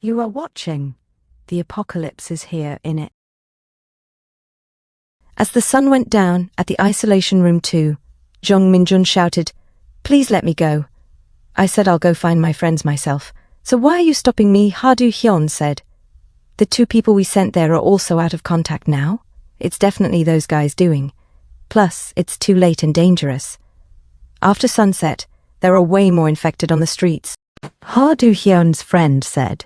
You are watching. The apocalypse is here, Innit. As the sun went down at the isolation room 2, Jung Minjun shouted, "Please let me go." I said I'll go find my friends myself. So why are you stopping me? Ha-do Hyun said. The 2 people we sent there are also out of contact now. It's definitely those guys doing. Plus, it's too late and dangerous. After sunset, there are way more infected on the streets. Ha-do Hyun's friend said,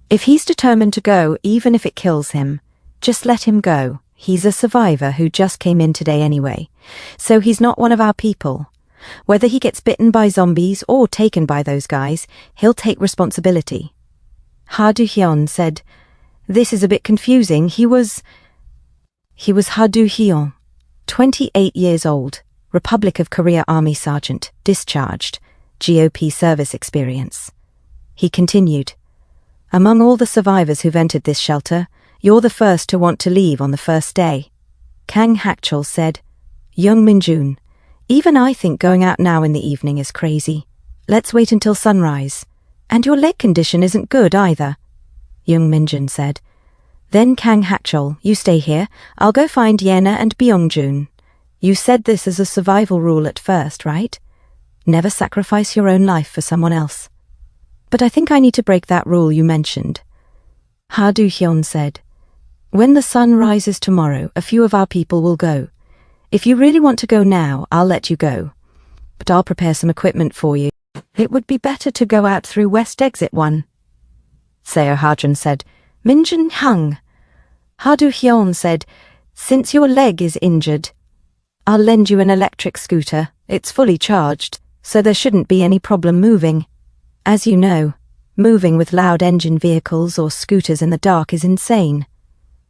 "If he's determined to go, even if it kills him, just let him go. He's a survivor who just came in today anyway. So he's not one of our people. Whether he gets bitten by zombies or taken by those guys, he'll take responsibility." Ha-do Hyun said, "This is a bit confusing. He was Ha-do Hyun, 28 years old, Republic of Korea Army Sergeant, discharged, GOP service experience." He continued, "Among all the survivors who've entered this shelter, you're the first to want to leave on the first day." Kang Hakchul said, "Jung Minjun, even I think going out now in the evening is crazy. Let's wait until sunrise. And your leg condition isn't good either." Jung Minjun said, "Then Kang Hakchul, you stay here. I'll go find Yena and Byungjun. You said this as a survival rule at first, right? Never sacrifice your own life for someone else. But I think I need to break that rule you mentioned." Ha-do Hyun said, "When the sun rises tomorrow, a few of our people will go. If you really want to go now, I'll let you go. But I'll prepare some equipment for you. It would be better to go out through West Exit 1. Seo Hajun said, "Minjun Hung." Ha-do Hyun said, "Since your leg is injured, I'll lend you an electric scooter. It's fully charged, so there shouldn't be any problem moving. As you know, moving with loud engine vehicles or scooters in the dark is insane.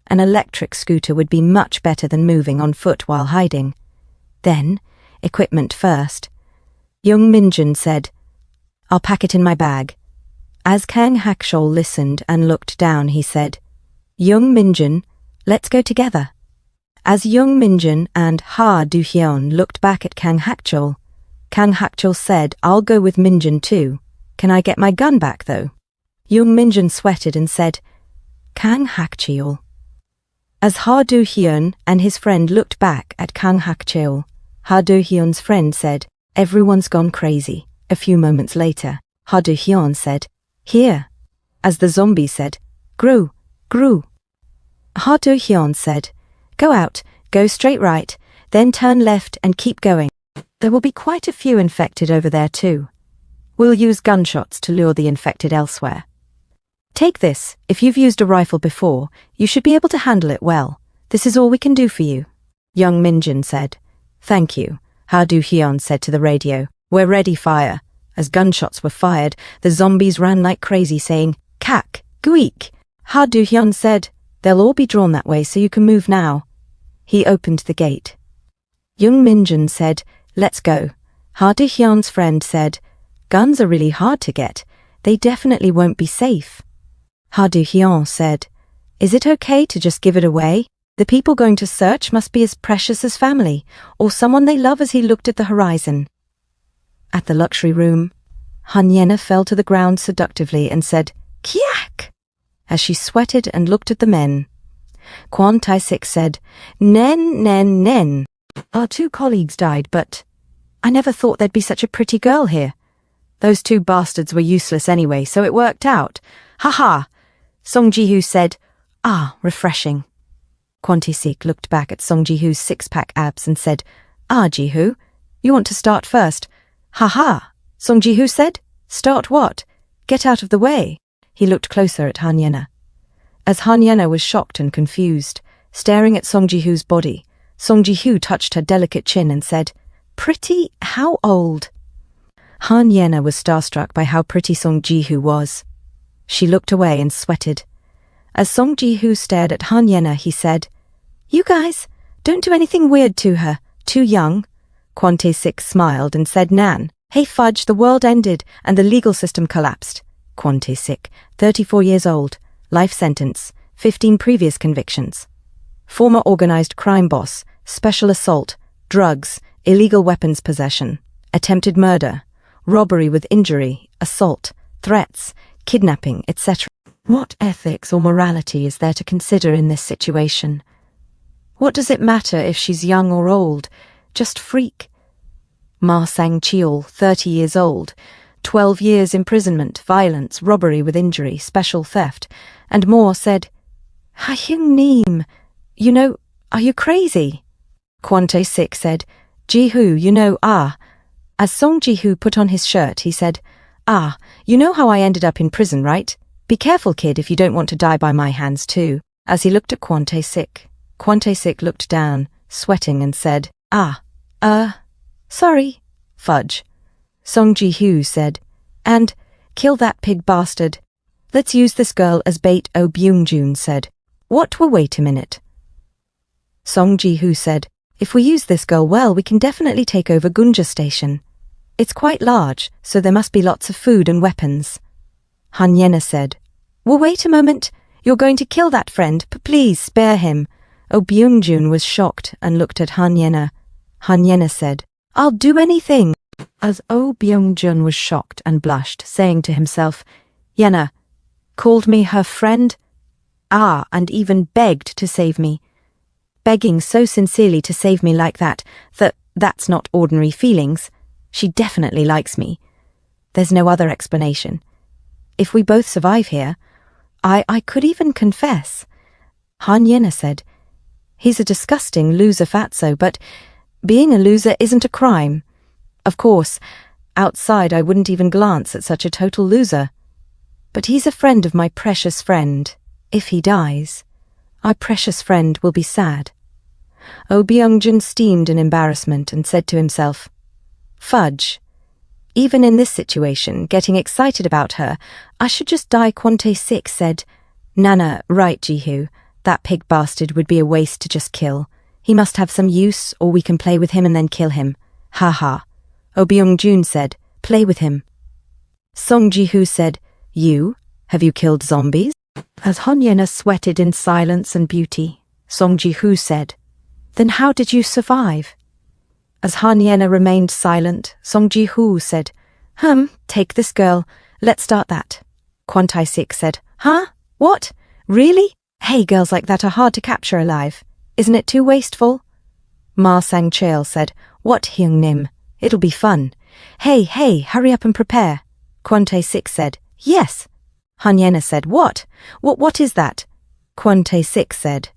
An electric scooter would be much better than moving on foot while hiding. Then, equipment first." Jung Minjun said, "I'll pack it in my bag." As Kang Hakchul listened and looked down, he said, "Jung Minjun, let's go together." As Jung Minjun and Ha-do Hyun looked back at Kang Hakchul said, "I'll go with Minjun too. Can I get my gun back, though?" Jung Minjun sweated and said, "Kang Hakchul." As Ha-do Hyun and his friend looked back at Kang Hakchul, Ha-do Hyun's friend said, "Everyone's gone crazy." A few moments later, Ha-do Hyun said, "Here." As the zombie said, "Grew, grew." Ha-do Hyun said, "Go out, go straight right, then turn left and keep going. There will be quite a few infected over there too. We'll use gunshots to lure the infected elsewhere. Take this. If you've used a rifle before, you should be able to handle it well. This is all we can do for you." Jung Minjun said, "Thank you." Ha-do Hyun said to the radio, "We're ready, fire." As gunshots were fired, the zombies ran like crazy, saying, "Kak, guik." Ha-do Hyun said, "They'll all be drawn that way, so you can move now." He opened the gate. Jung Minjun said, "Let's go." Ha-do Hyun's friend said, "Guns are really hard to get. They definitely won't be safe." Ha-do Hyun said, "Is it okay to just give it away? The people going to search must be as precious as family, or someone they love." As he looked at the horizon. At the luxury room, Hanyena fell to the ground seductively and said, "Kyak!" as she sweated and looked at the men. Kwon Tae-sik said, "Nen, nen, nen. Our 2 colleagues died, but I never thought there'd be such a pretty girl here. Those 2 bastards were useless anyway, so it worked out. Ha ha!" Song Ji-hoo said, "Ah, refreshing." Kwon Tae-sik looked back at Song Ji-hoo's 6-pack abs and said, "Ah, Ji-hoo, you want to start first?" "Ha ha!" Song Ji-hoo said. "Start what? Get out of the way." He looked closer at Hanyena. As Hanyena was shocked and confused, staring at Song Ji-hoo's body, Song Ji-hoo touched her delicate chin and said, "Pretty? How old?" Hanyena was starstruck by how pretty Song Ji-hoo was. She looked away and sweated. As Song Ji-hoo stared at Hanyena, he said, "You guys, don't do anything weird to her. Too young." Kwon Tae-sik smiled and said, "Nan, hey fudge, the world ended and the legal system collapsed." Kwon Tae-sik, 34 years old, life sentence, 15 previous convictions. Former organized crime boss, special assault, drugs, illegal weapons possession, attempted murder, robbery with injury, assault, threats, kidnapping, etc. What ethics or morality is there to consider in this situation? What does it matter if she's young or old? Just freak. Ma Sang-cheol, 30 years old, 12 years imprisonment, violence, robbery with injury, special theft, and more said, Ha-hyung Neem, you know, are you crazy? Kwon Tae-sik said, Ji-hoo, you know, As Song Ji-hoo put on his shirt, he said, you know how I ended up in prison, right? Be careful, kid, if you don't want to die by my hands too. As he looked at Kwon Tae-sik, Kwon Tae-sik looked down, sweating, and said, sorry, fudge. Song Ji-hoo said, and, kill that pig bastard. Let's use this girl as bait, Oh Byung-jun said. What? Well, wait a minute. Song Ji-hoo said, if we use this girl well, we can definitely take over Gunja Station. It's quite large, so there must be lots of food and weapons. Han Yena said, well, wait a moment. You're going to kill that friend, please spare him. Oh Byung-jun was shocked and looked at Han Yena. Han Yena said, I'll do anything. As Oh Byung-jun was shocked and blushed, saying to himself, Yena called me her friend? And even begged to save me. Begging so sincerely to save me like that's not ordinary feelings. She definitely likes me. There's no other explanation. If we both survive here, I could even confess. Han Yena said, he's a disgusting loser fatso, but being a loser isn't a crime. Of course, outside I wouldn't even glance at such a total loser. But he's a friend of my precious friend. If he dies, our precious friend will be sad. Oh Byung-jun steamed in embarrassment and said to himself, fudge. Even in this situation, getting excited about her, I should just die. Kwon Tae-sik said, Nana, right, Ji-hoo, that pig bastard would be a waste to just kill. He must have some use, or we can play with him and then kill him. Ha ha. Oh Byung-jun said, play with him. Song Ji-hoo said, have you killed zombies? As Han Yena sweated in silence and beauty, Song Ji-hoo said, then how did you survive? As Han Yena remained silent, Song Ji-hoo said, take this girl. Let's start that. Kwon Tae-sik said, huh? What? Really? Hey, girls like that are hard to capture alive. Isn't it too wasteful? Ma Sang-cheol said, what, Hyung Nim? It'll be fun. Hey, hurry up and prepare. Kwon Tae-sik said, yes. Han Yena said, what? What is that? Kwon Tae-sik said,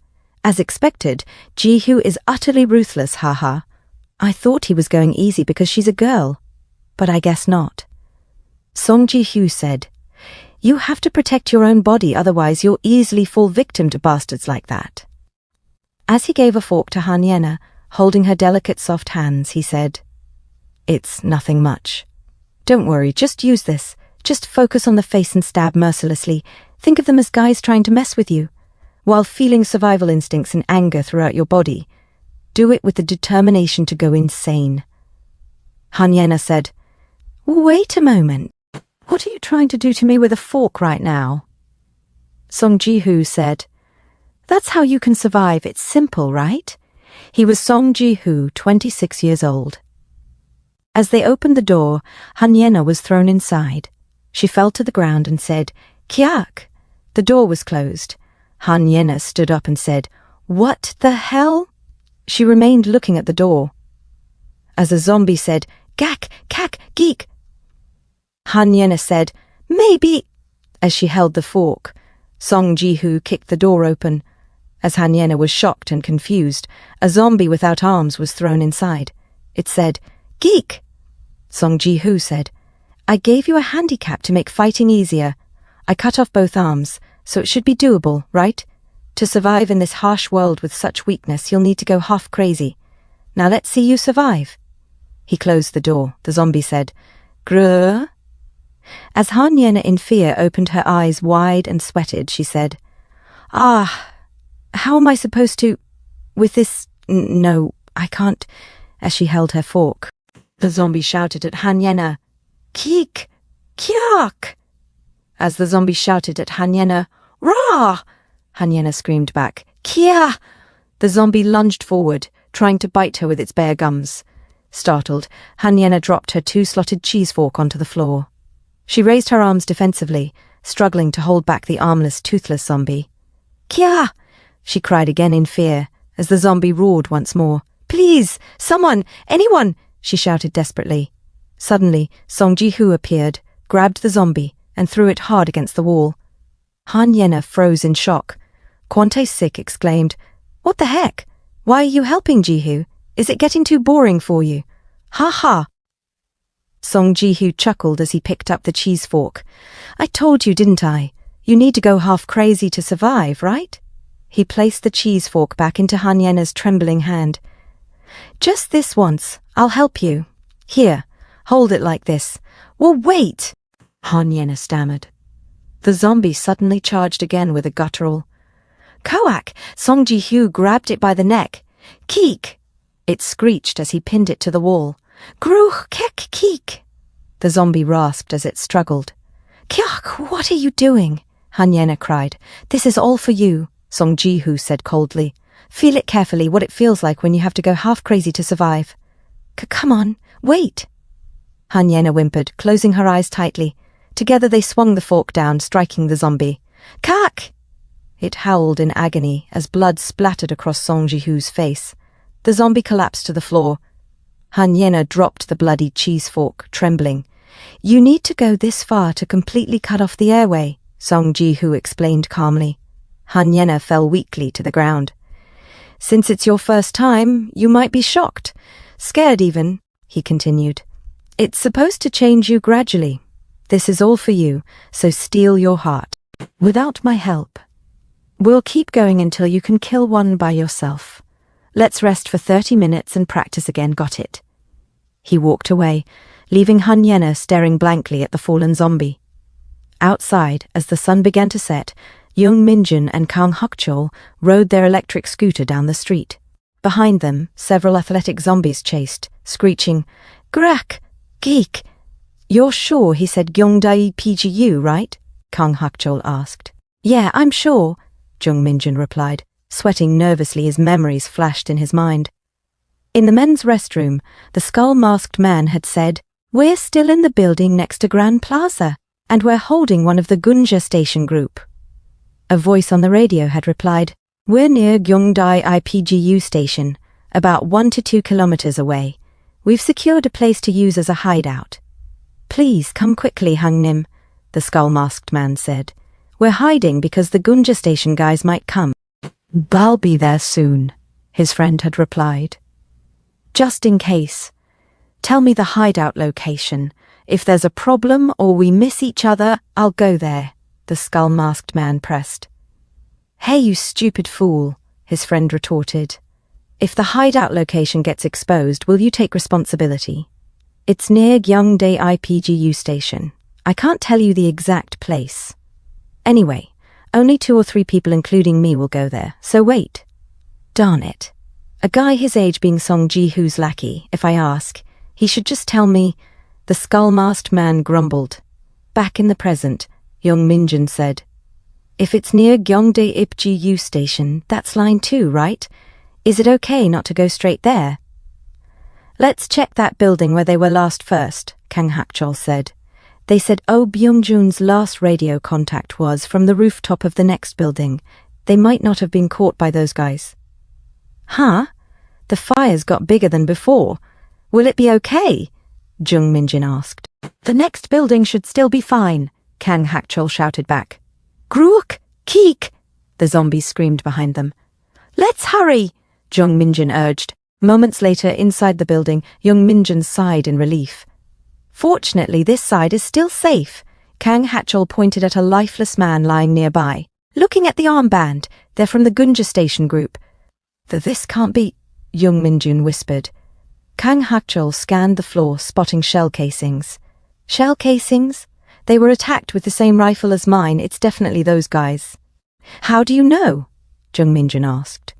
as expected, Ji-hoo is utterly ruthless, haha. I thought he was going easy because she's a girl, but I guess not. Song Ji-hoo said, you have to protect your own body, otherwise you'll easily fall victim to bastards like that. As he gave a fork to Han Yena, holding her delicate soft hands, he said, it's nothing much. Don't worry, just use this. Just focus on the face and stab mercilessly. Think of them as guys trying to mess with you, while feeling survival instincts and anger throughout your body. Do it with the determination to go insane. Han Yena said, wait a moment. What are you trying to do to me with a fork right now? Song Ji-hoo said, that's how you can survive. It's simple, right? He was Song Ji-hoo, 26 years old. As they opened the door, Han Yena was thrown inside. She fell to the ground and said, Kyak. The door was closed. Han Yena stood up and said, what the hell? She remained looking at the door. As a zombie said, Gak, kak, geek. Han Yena said, maybe. As she held the fork, Song Ji-hoo kicked the door open. As Han Yena was shocked and confused, a zombie without arms was thrown inside. It said, geek. Song Ji-hoo said, I gave you a handicap to make fighting easier. I cut off both arms, so it should be doable, right? To survive in this harsh world with such weakness, you'll need to go half crazy. Now let's see you survive. He closed the door. The zombie said, Grrr. As Han Yena in fear opened her eyes wide and sweated, she said, how am I supposed to... with this... No, I can't... As she held her fork. The zombie shouted at Han Yena, Keek! Kyak! As the zombie shouted at Han Yena, Rah! Han Yena screamed back, Kia! The zombie lunged forward, trying to bite her with its bare gums. Startled, Han Yena dropped her two-slotted cheese fork onto the floor. She raised her arms defensively, struggling to hold back the armless, toothless zombie. "Kya!" she cried again in fear, as the zombie roared once more. "Please, someone, anyone!" she shouted desperately. Suddenly, Song Ji-hoo appeared, grabbed the zombie, and threw it hard against the wall. Han Yena froze in shock. Kwante Sik exclaimed, "What the heck? Why are you helping, Ji-hoo? Is it getting too boring for you? Ha ha!" Song Ji-hoo chuckled as he picked up the cheese fork. "I told you, didn't I? You need to go half crazy to survive, right?" He placed the cheese fork back into Han Yena's trembling hand. "Just this once, I'll help you. Here, hold it like this." "Well, wait!" Han Yena stammered. The zombie suddenly charged again with a guttural "Koak!" Song Ji-hoo grabbed it by the neck. "Keek!" It screeched as he pinned it to the wall. "Gruch kek keek!" The zombie rasped as it struggled. "Kyak, what are you doing?" Han Yena cried. "This is all for you," Song Ji-hoo said coldly. "Feel it carefully, what it feels like when you have to go half crazy to survive." Come on, wait." Han Yena whimpered, closing her eyes tightly. Together they swung the fork down, striking the zombie. "Kak!" It howled in agony as blood splattered across Song Ji-hoo's face. The zombie collapsed to the floor. Han Yena dropped the bloody cheese fork, trembling. "You need to go this far to completely cut off the airway," Song Ji-hoo explained calmly. Han Yena fell weakly to the ground. "Since it's your first time, you might be shocked. Scared even," he continued. "It's supposed to change you gradually. This is all for you, so steel your heart. Without my help. We'll keep going until you can kill one by yourself. Let's rest for 30 minutes and practice again, got it?" He walked away, leaving Han Yena staring blankly at the fallen zombie. Outside, as the sun began to set, Jung Minjun and Kang Hukchol rode their electric scooter down the street. Behind them, several athletic zombies chased, screeching, "Grak! Geek!" "You're sure he said Gyeongdae PGU, right?" Kang Hukchol asked. "Yeah, I'm sure," Jung Minjun replied, sweating nervously as memories flashed in his mind. In the men's restroom, the skull-masked man had said, "We're still in the building next to Grand Plaza, and we're holding one of the Gunja station group." A voice on the radio had replied, "We're near Gyeongdae IPGU station, about 1 to 2 kilometers away. We've secured a place to use as a hideout." "Please come quickly, Hangnim," the skull-masked man said. "We're hiding because the Gunja station guys might come." "I'll be there soon," his friend had replied. "Just in case. Tell me the hideout location. If there's a problem or we miss each other, I'll go there," the skull-masked man pressed. "Hey, you stupid fool," his friend retorted. "If the hideout location gets exposed, will you take responsibility? It's near Gyeongdae IPGU station. I can't tell you the exact place. Anyway, only 2 or 3 people including me will go there, so wait." "Darn it. A guy his age being Song Ji-hoo's lackey, if I ask, he should just tell me," the skull-masked man grumbled. Back in the present, Jung Minjun said, "If it's near Gyeongdae IPGU station, that's line 2, right? Is it okay not to go straight there?" "Let's check that building where they were last first," Kang Hakchol said. "They said Oh Byung-jun's last radio contact was from the rooftop of the next building. They might not have been caught by those guys." "Huh? The fire's got bigger than before. Will it be okay?" Jung Minjin asked. "The next building should still be fine," Kang Hakchol shouted back. "Grook! Keek!" the zombies screamed behind them. "Let's hurry!" Jung Minjin urged. Moments later, inside the building, Jung Minjin sighed in relief. "Fortunately, this side is still safe." Kang Hatchel pointed at a lifeless man lying nearby. "Looking at the armband, they're from the Gunja station group." "This can't be," Jung Minjun whispered. Kang Hatchel scanned the floor, spotting shell casings. "Shell casings? They were attacked with the same rifle as mine. It's definitely those guys." "How do you know?" Jung Minjun asked.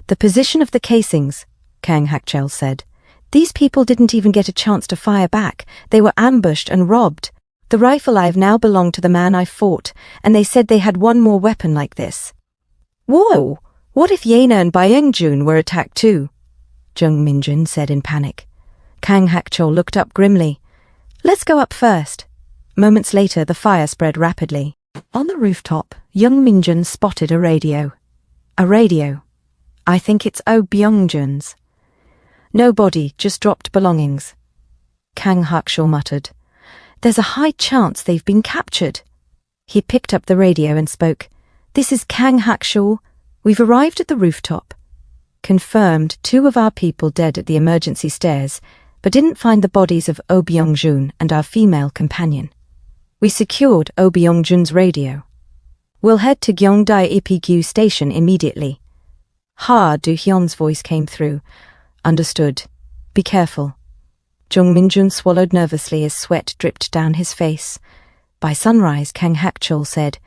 "The position of the casings," Kang Hakchel said. "These people didn't even get a chance to fire back. They were ambushed and robbed. The rifle I've now belonged to the man I fought, and they said they had one more weapon like this." "Whoa! What if Yena and Byung-jun were attacked too?" Jung Minjun said in panic. Kang Hakchol looked up grimly. "Let's go up first." Moments later, the fire spread rapidly. On the rooftop, Jung Minjun spotted a radio. A radio. I think it's Oh Byung-jun's. No body, just dropped belongings. Kang Hakshul muttered. There's a high chance they've been captured. He picked up the radio and spoke. This is Kang Hakshul. We've arrived at the rooftop. Confirmed 2 of our people dead at the emergency stairs, but didn't find the bodies of Oh Byung-jun and our female companion. We secured Oh Byung-jun's radio. We'll head to Gyeongdae IPQ station immediately. Ha Do-hyun's voice came through. Understood. Be careful. Jung Minjun swallowed nervously as sweat dripped down his face. By sunrise, Kang Hakchul said,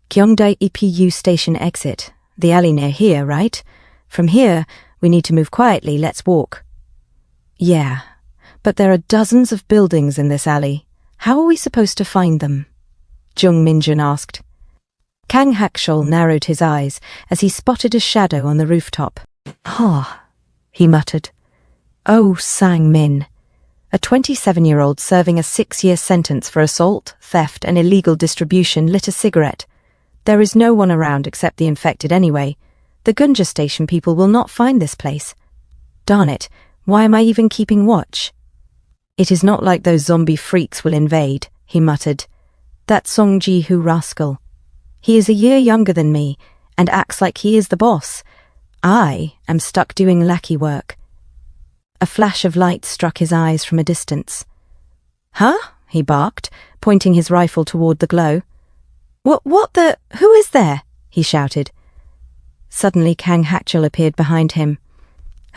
Gyeongdae IPU station exit. The alley near here, right? From here, we need to move quietly. Let's walk. Yeah, but there are dozens of buildings in this alley. How are we supposed to find them? Jung Minjun asked. Kang Hakshul narrowed his eyes as he spotted a shadow on the rooftop. He muttered. Oh, Sang Min. A 27-year-old serving a 6-year sentence for assault, theft, and illegal distribution lit a cigarette. There is no one around except the infected anyway. The Gunja station people will not find this place. Darn it, why am I even keeping watch? It is not like those zombie freaks will invade, he muttered. That Song Ji-hoo rascal. He is a year younger than me, and acts like he is the boss. I am stuck doing lackey work. A flash of light struck his eyes from a distance. Huh? He barked, pointing his rifle toward the glow. Who is there? He shouted. Suddenly Kang Hakchul appeared behind him.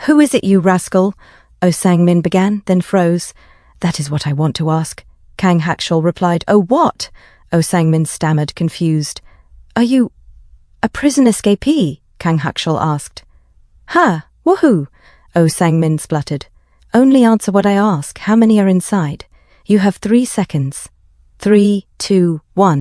Who is it, you rascal? Oh Sang-min began, then froze. That is what I want to ask. Kang Hakchul replied. Oh, what? Oh Sang-min stammered, confused. Are you a prison escapee? Kang Hakchul asked. Ha, woohoo! Oh Sang-min spluttered. Only answer what I ask. How many are inside? You have 3 seconds. 3, 2, 1.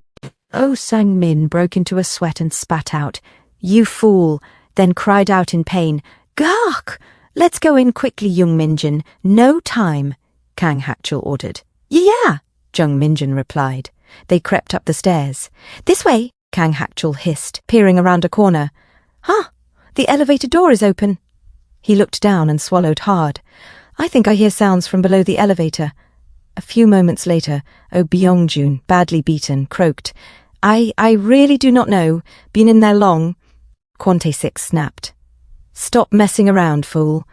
Oh Sang-min broke into a sweat and spat out. You fool, then cried out in pain. Gak! Let's go in quickly, Jung Minjun. No time, Kang Hakchul ordered. Yeah, Jung Minjun replied. They crept up the stairs. This way, Kang Hakchul hissed, peering around a corner. Huh, the elevator door is open. He looked down and swallowed hard. I think I hear sounds from below the elevator. A few moments later, Oh Byung-jun, badly beaten, croaked. I really do not know. Been in there long. Quante 6 snapped. Stop messing around, fool.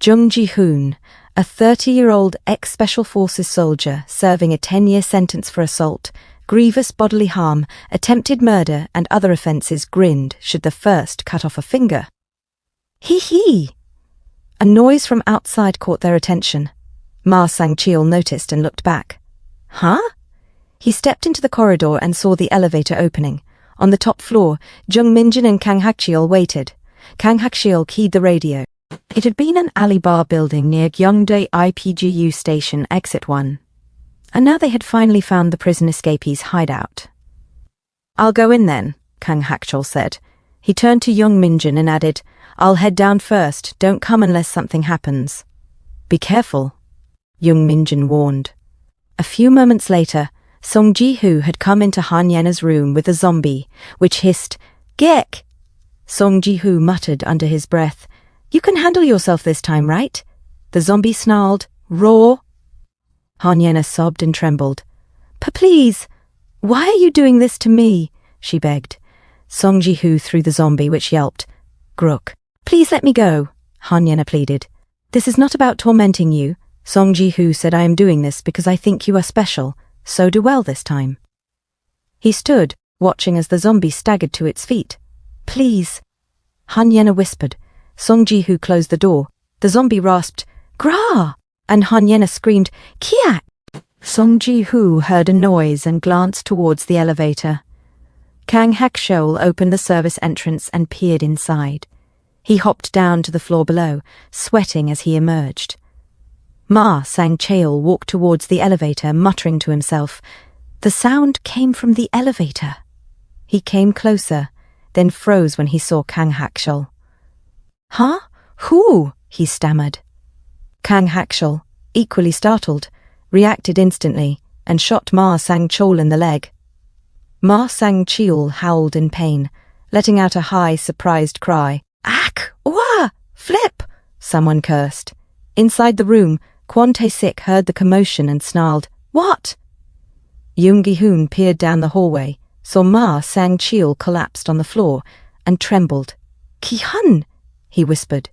Jung Ji-hoon, a 30-year-old ex-Special Forces soldier serving a 10-year sentence for assault, grievous bodily harm, attempted murder, and other offences, grinned should the first cut off a finger. Hee. A noise from outside caught their attention. Ma Sang-cheol noticed and looked back. Huh? He stepped into the corridor and saw the elevator opening. On the top floor, Jung Minjun and Kang Hakchul waited. Kang Hakchul keyed the radio. It had been an alley bar building near Gyeongdae IPGU station, exit 1. And now they had finally found the prison escapees' hideout. I'll go in then, Kang Hakchul said. He turned to Jung Minjun and added, I'll head down first. Don't come unless something happens. Be careful, Jung Minjun warned. A few moments later, Song Ji-hoo had come into Han Yena's room with a zombie, which hissed, Gek! Song Ji-hoo muttered under his breath, You can handle yourself this time, right? The zombie snarled, Raw. Han Yena sobbed and trembled. Please, why are you doing this to me? She begged. Song Ji-hoo threw the zombie, which yelped, Grook. Please let me go, Han Yena pleaded. This is not about tormenting you. Song Ji-hoo said I am doing this because I think you are special. So do well this time. He stood, watching as the zombie staggered to its feet. Please. Han Yena whispered. Song Ji-hoo closed the door. The zombie rasped, Gra! And Han Yena screamed, Kiak! Song Ji-hoo heard a noise and glanced towards the elevator. Kang Hakchul opened the service entrance and peered inside. He hopped down to the floor below, sweating as he emerged. Ma Sang-cheol walked towards the elevator, muttering to himself. The sound came from the elevator. He came closer, then froze when he saw Kang Hakchul. Huh? Who? He stammered. Kang Hakchul, equally startled, reacted instantly and shot Ma Sang-cheol in the leg. Ma Sang-cheol howled in pain, letting out a high, surprised cry. "Ak! Wah! Flip!" someone cursed. Inside the room, Kwon Tae-sik heard the commotion and snarled, "What?" Jung Gi-hoon peered down the hallway, saw Ma Sang-cheol collapsed on the floor, and trembled. "Ki-hun!" he whispered.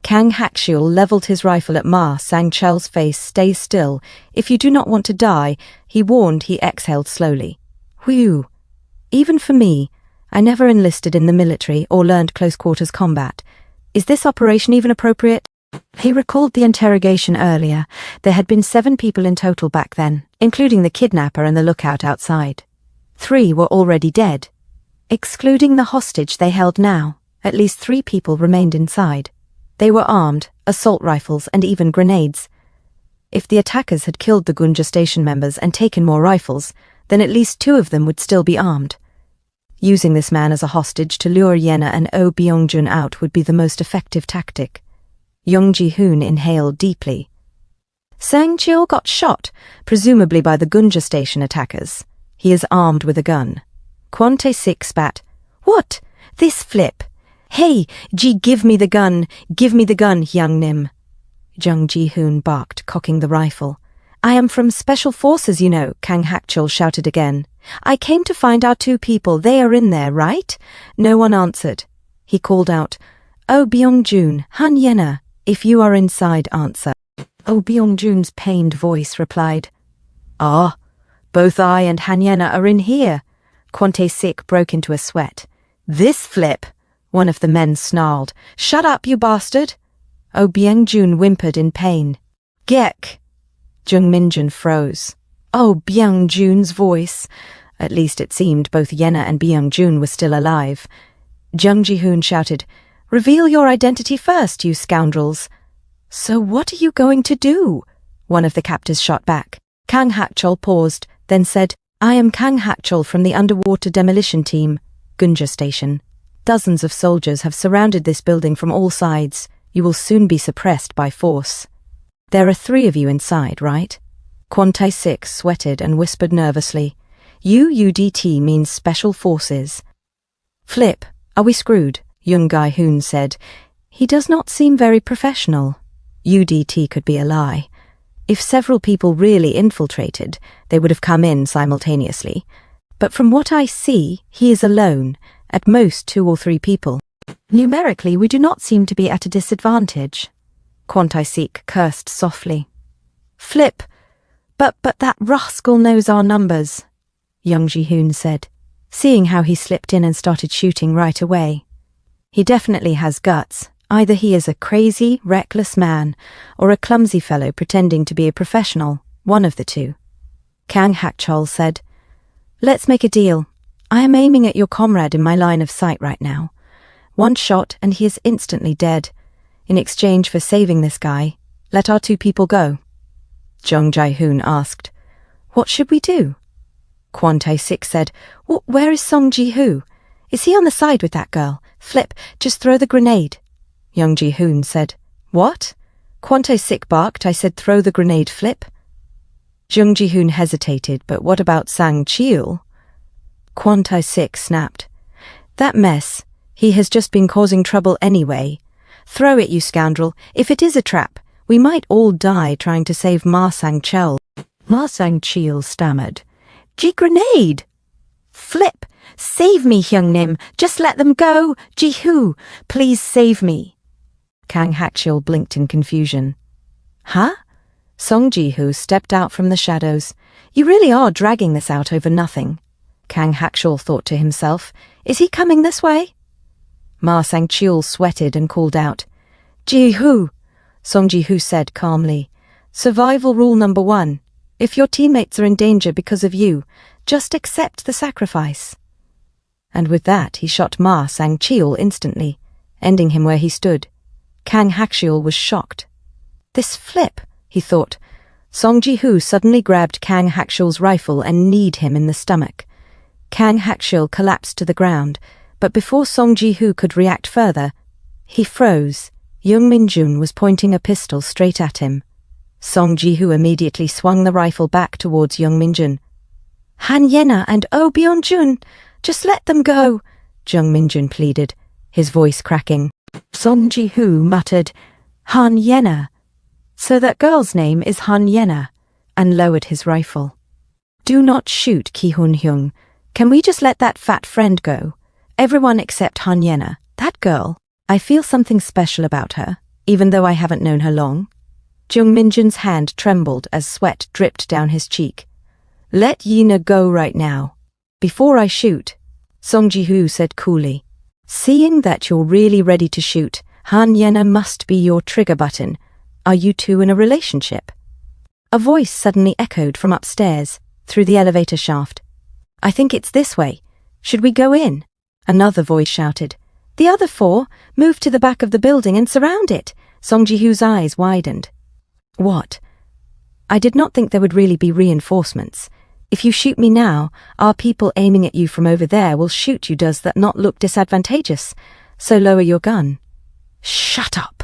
Kang Hak-cheol leveled his rifle at Ma Sang-cheol's face. "Stay still. If you do not want to die," he warned. He exhaled slowly. "Whew. Even for me, I never enlisted in the military or learned close-quarters combat. Is this operation even appropriate?" He recalled the interrogation earlier. There had been 7 people in total back then, including the kidnapper and the lookout outside. 3 were already dead. Excluding the hostage they held now, at least 3 people remained inside. They were armed, assault rifles and even grenades. If the attackers had killed the Gunja station members and taken more rifles, then at least 2 of them would still be armed. Using this man as a hostage to lure Yena and Oh Byung-jun out would be the most effective tactic. Jung Gi-hoon inhaled deeply. Sang-cheol got shot, presumably by the Gunja station attackers. He is armed with a gun. Kwon Tae-sik spat. "What? This flip? Hey, give me the gun, Hyung Nim." Jung Gi-hoon barked, cocking the rifle. "I am from Special Forces, you know," Kang Hak-cheol shouted again. "I came to find our 2 people. They are in there, right?" No one answered. He called out, "Oh Byung-jun, Han Yena, if you are inside, answer." Oh Byung-jun's pained voice replied, "Ah, both I and Han Yena are in here." Kwon Tae-sik broke into a sweat. "This flip," one of the men snarled. "Shut up, you bastard." Oh Byung-jun whimpered in pain. "Gek." Jung Min-jun froze. Oh Byung-jun's voice. At least it seemed both Yena and Byung-jun were still alive. Jung Gi-hoon shouted, "Reveal your identity first, you scoundrels." "So what are you going to do?" one of the captors shot back. Kang Hak-cheol paused, then said, "I am Kang Hak-cheol from the underwater demolition team, Gunja Station. Dozens of soldiers have surrounded this building from all sides. You will soon be suppressed by force. There are 3 of you inside, right?" Kwon Tae-sik sweated and whispered nervously, "UUDT means Special Forces." "Flip, are we screwed?" Jung Gi-hoon said. "He does not seem very professional." UDT could be a lie. If several people really infiltrated, they would have come in simultaneously. But from what I see, he is alone, at most 2 or 3 people. "Numerically, we do not seem to be at a disadvantage." Kwon Tae-sik cursed softly. "Flip, but that rascal knows our numbers," Jung Gi-hoon said, seeing how he slipped in and started shooting right away. "He definitely has guts. Either he is a crazy, reckless man, or a clumsy fellow pretending to be a professional, one of the 2. Kang Hak-cheol said, "Let's make a deal. I am aiming at your comrade in my line of sight right now. 1 shot and he is instantly dead. In exchange for saving this guy, let our 2 people go." Jung Gi-hoon asked, "What should we do?" Kwon Tae-sik said, "Where is Song Ji-hoo? Is he on the side with that girl? Flip, just throw the grenade." Jung Gi-hoon said, "What?" Kwon Tae-sik barked. "I said throw the grenade, Flip." Jung Gi-hoon hesitated, "But what about Sang-cheol?" Kwon Tae-sik snapped, "That mess, he has just been causing trouble anyway. Throw it, you scoundrel. If it is a trap, we might all die trying to save Ma Sang-cheol." Ma Sang-cheol stammered, "Grenade! Flip, save me, Hyung Nim. Just let them go. Ji-hoo, please save me." Kang Hak-cheol blinked in confusion. "Huh?" Song Ji-hoo stepped out from the shadows. "You really are dragging this out over nothing." Kang Hak-cheol thought to himself, "Is he coming this way?" Ma Sang-cheol sweated and called out, "Ji-hoo." Song Ji-hoo said calmly, "Survival rule number 1. If your teammates are in danger because of you, just accept the sacrifice." And with that he shot Ma Sang-cheol instantly, ending him where he stood. Kang Hak-cheol was shocked. "This Flip," he thought. Song Ji-hoo suddenly grabbed Kang Hak-cheol's rifle and kneed him in the stomach. Kang Hak-cheol collapsed to the ground, but before Song Ji-hoo could react further, he froze. Jung Min-jun was pointing a pistol straight at him. Song Ji-hoo immediately swung the rifle back towards Jung Min-jun. Han Yena and Oh Byung-jun, just let them go, Jung Min-jun pleaded, his voice cracking. Song Ji-hoo muttered, Han Yena. So that girl's name is Han Yena, and lowered his rifle. Do not shoot, Ki-hun-hyung. Can we just let that fat friend go? Everyone except Han Yena. That girl. I feel something special about her, even though I haven't known her long. Jung Min-jun's hand trembled as sweat dripped down his cheek. Let Yena go right now. Before I shoot, Song Ji-hoo said coolly. Seeing that you're really ready to shoot, Han Yena must be your trigger button. Are you two in a relationship? A voice suddenly echoed from upstairs, through the elevator shaft. I think it's this way. Should we go in? Another voice shouted. The other four, move to the back of the building and surround it. Song Ji-hoo's eyes widened. What? I did not think there would really be reinforcements. If you shoot me now, our people aiming at you from over there will shoot you. Does that not look disadvantageous? So lower your gun. Shut up,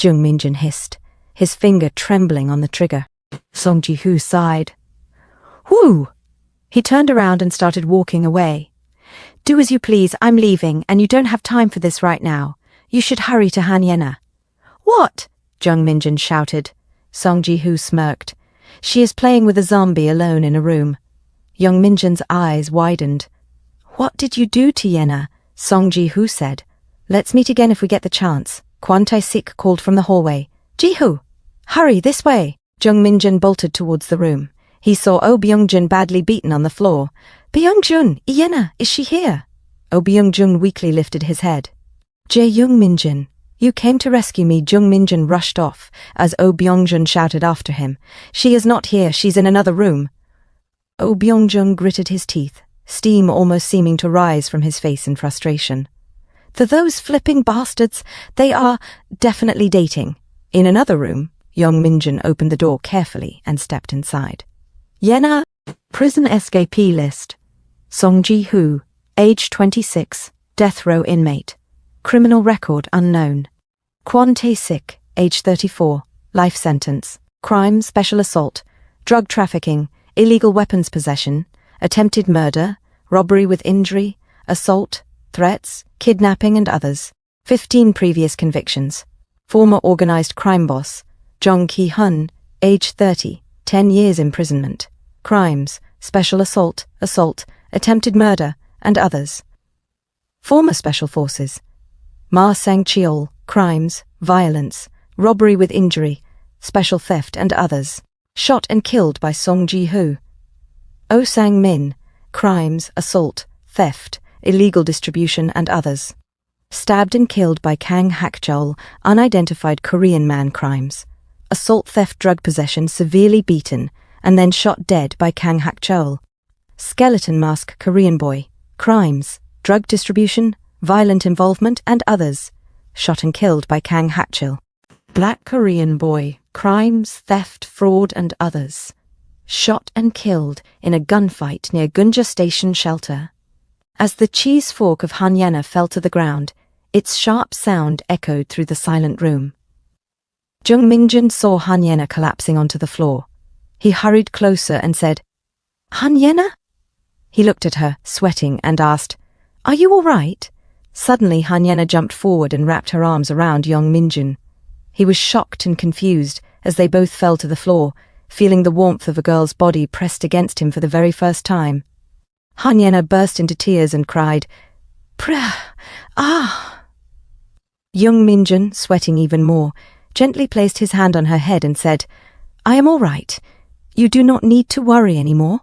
Jung Min-jun hissed, his finger trembling on the trigger. Song Ji-hoo sighed. Whoo! He turned around and started walking away. Do as you please, I'm leaving, and you don't have time for this right now. You should hurry to Han Yena. What? Jung Min-jun shouted. Song Ji-hoo smirked. She is playing with a zombie alone in a room. Jung Min-jun's eyes widened. What did you do to Yena? Song Ji-hoo said. Let's meet again if we get the chance. Kwon Tae-sik called from the hallway. Ji-hoo! Hurry, this way! Jung Min-jun bolted towards the room. He saw Oh Byung-jun badly beaten on the floor. Byung-jun, Yena, is she here? Oh Byung-jun weakly lifted his head. Jung Min-jun, you came to rescue me. Jung Min-jun rushed off, as Oh Byung-jun shouted after him. She is not here, she's in another room. Oh Byung-jun gritted his teeth, steam almost seeming to rise from his face in frustration. Those flipping bastards, they are definitely dating. In another room, Jung Min-jun opened the door carefully and stepped inside. Yena, prison escapee list. Song Ji-hoo, age 26, death row inmate. Criminal record unknown. Kwon Tae-sik, age 34, life sentence. Crime, special assault, drug trafficking, illegal weapons possession, attempted murder, robbery with injury, assault, threats, kidnapping and others. 15 previous convictions. Former organized crime boss, Jong Ki-hun, age 30, 10 years imprisonment. Crimes, special assault, attempted murder, and others. Former special forces. Ma Sang-cheol, crimes, violence, robbery with injury, special theft and others. Shot and killed by Song Ji-hoo. Oh Sang-min, crimes, assault, theft, illegal distribution and others. Stabbed and killed by Kang Hak-cheol, unidentified Korean man crimes. Assault, theft, drug possession, severely beaten, and then shot dead by Kang Hak-cheol. Skeleton mask Korean boy, crimes, drug distribution, violent involvement and others. Shot and killed by Kang Hak-cheol. Black Korean boy, crimes, theft, fraud and others. Shot and killed in a gunfight near Gunja Station shelter. As the cheese fork of Han Yena fell to the ground, its sharp sound echoed through the silent room. Jung Min-jun saw Han Yena collapsing onto the floor. He hurried closer and said, Han Yena? He looked at her, sweating, and asked, Are you all right? Suddenly Han Yena jumped forward and wrapped her arms around Jung Min-jun. He was shocked and confused as they both fell to the floor, feeling the warmth of a girl's body pressed against him for the very first time. Han Yena burst into tears and cried, Ah! Jung Min-jun, sweating even more, gently placed his hand on her head and said, I am all right. You do not need to worry anymore.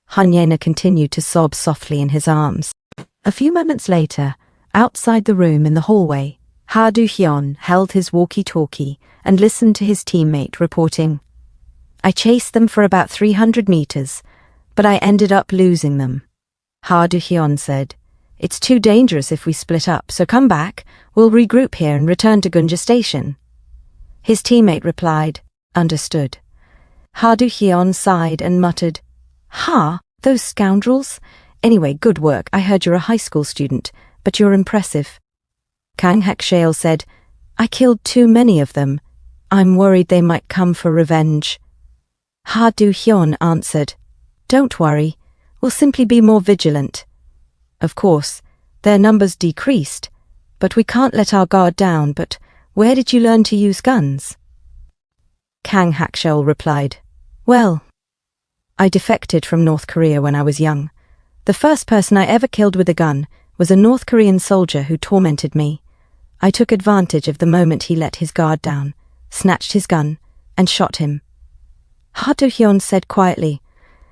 Han Yena continued to sob softly in his arms. A few moments later, outside the room in the hallway, Ha Do-hyun held his walkie-talkie and listened to his teammate reporting, I chased them for about 300 meters, but I ended up losing them. Ha Do-hyun said, It's too dangerous if we split up, so come back, we'll regroup here and return to Gunja Station. His teammate replied, Understood. Ha Do-hyun sighed and muttered, Those scoundrels? Anyway, good work. I heard you're a high school student, but you're impressive. Kang Hak-cheol said, I killed too many of them. I'm worried they might come for revenge. Ha Do-hyun answered, Don't worry, we'll simply be more vigilant. Of course, their numbers decreased, but we can't let our guard down. But where did you learn to use guns? Kang Hakshol replied, Well, I defected from North Korea when I was young. The first person I ever killed with a gun was a North Korean soldier who tormented me. I took advantage of the moment he let his guard down, snatched his gun, and shot him. Ha Do-hyun said quietly,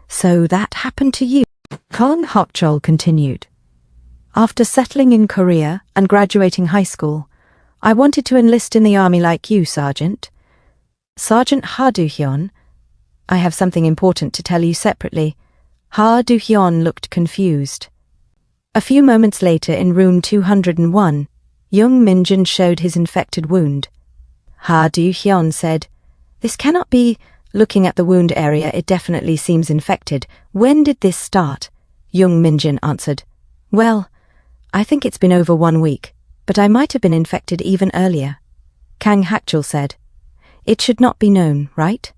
So that happened to you? Kang Hakchol continued. After settling in Korea and graduating high school, I wanted to enlist in the army like you, Sergeant. Sergeant Ha Do-hyun, I have something important to tell you separately. Ha Do-hyun looked confused. A few moments later in room 201, Jung Min-jun showed his infected wound. Ha Do-hyun said, This cannot be. Looking at the wound area, it definitely seems infected. When did this start? Jung Min-jun answered, Well, I think it's been over 1 week, but I might have been infected even earlier. Kang Hakchol said, It should not be known, right?